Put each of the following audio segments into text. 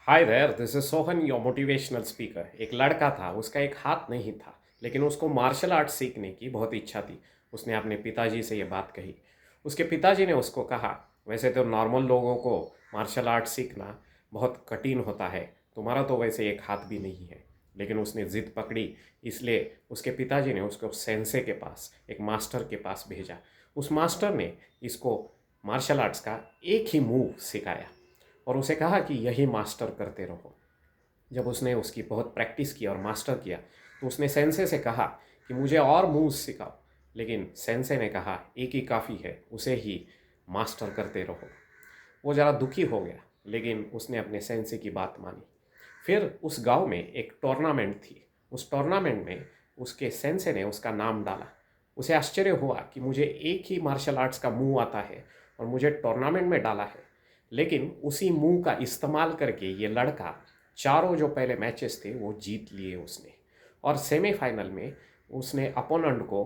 Hi there, this is Sohan, your motivational speaker. एक लड़का था, उसका एक हाथ नहीं था, लेकिन उसको मार्शल आर्ट सीखने की बहुत इच्छा थी। उसने अपने पिताजी से ये बात कही। उसके पिताजी ने उसको कहा, वैसे तो नॉर्मल लोगों को मार्शल आर्ट सीखना बहुत कठिन होता है, तुम्हारा तो वैसे एक हाथ भी नहीं है। लेकिन उसने ज़िद पकड़ी, इसलिए उसके पिताजी ने उसको सेंसे के पास, एक मास्टर के पास भेजा। उस मास्टर ने इसको मार्शल आर्ट्स का एक ही मूव सिखाया और उसे कहा कि यही मास्टर करते रहो। जब उसने उसकी बहुत प्रैक्टिस किया और मास्टर किया, तो उसने सेंसे से कहा कि मुझे और मूव्स सिखाओ। लेकिन सेंसे ने कहा एक ही काफ़ी है, उसे ही मास्टर करते रहो। वो ज़रा दुखी हो गया, लेकिन उसने अपने सेंसे की बात मानी। फिर उस गांव में एक टूर्नामेंट थी। उस टूर्नामेंट में उसके सेंसे ने उसका नाम डाला। उसे आश्चर्य हुआ कि मुझे एक ही मार्शल आर्ट्स का मूव आता है और मुझे टूर्नामेंट में डाला है। लेकिन उसी मूव का इस्तेमाल करके ये लड़का चारों जो पहले मैचेस थे वो जीत लिए उसने, और सेमीफाइनल में उसने अपोनेंट को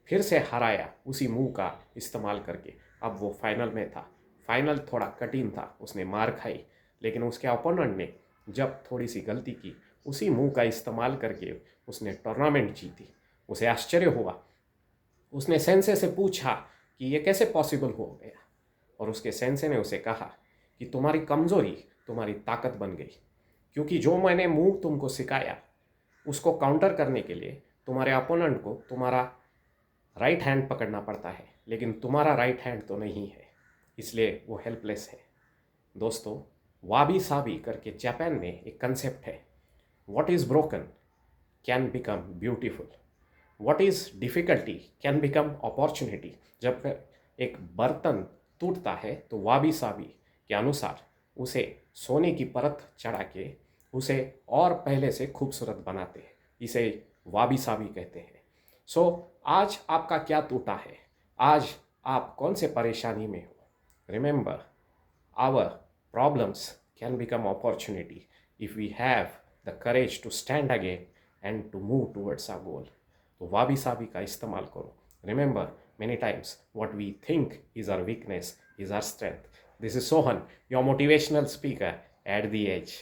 फिर से हराया उसी मूव का इस्तेमाल करके। अब वो फाइनल में था। फाइनल थोड़ा कठिन था, उसने मार खाई, लेकिन उसके अपोनेंट ने जब थोड़ी सी गलती की, उसी मुंह का इस्तेमाल करके उसने टूर्नामेंट जीती। उसे आश्चर्य हुआ। उसने सेंसे से पूछा कि ये कैसे पॉसिबल हो गया, और उसके सेंसे ने उसे कहा कि तुम्हारी कमज़ोरी तुम्हारी ताकत बन गई, क्योंकि जो मैंने मूव तुमको सिखाया उसको काउंटर करने के लिए तुम्हारे अपोनेंट को तुम्हारा राइट हैंड पकड़ना पड़ता है, लेकिन तुम्हारा राइट हैंड तो नहीं है, इसलिए वो हेल्पलेस है। दोस्तों, वाबी साबी करके जापान में एक कंसेप्ट है। What is broken can become beautiful, what is difficulty can become opportunity. जब एक बर्तन टूटता है तो वाबी साबी के अनुसार उसे सोने की परत चढ़ा के उसे और पहले से खूबसूरत बनाते हैं। इसे वाबी साबी कहते हैं। सो आज आपका क्या टूटा है? आज आप कौन से परेशानी में हो? Remember, our problems can become opportunity if we have the courage to stand again and to move towards our goal. तो वाबी साबी का इस्तेमाल करो। Remember, many times what we think is our weakness is our strength. This is Sohan, your motivational speaker at the edge.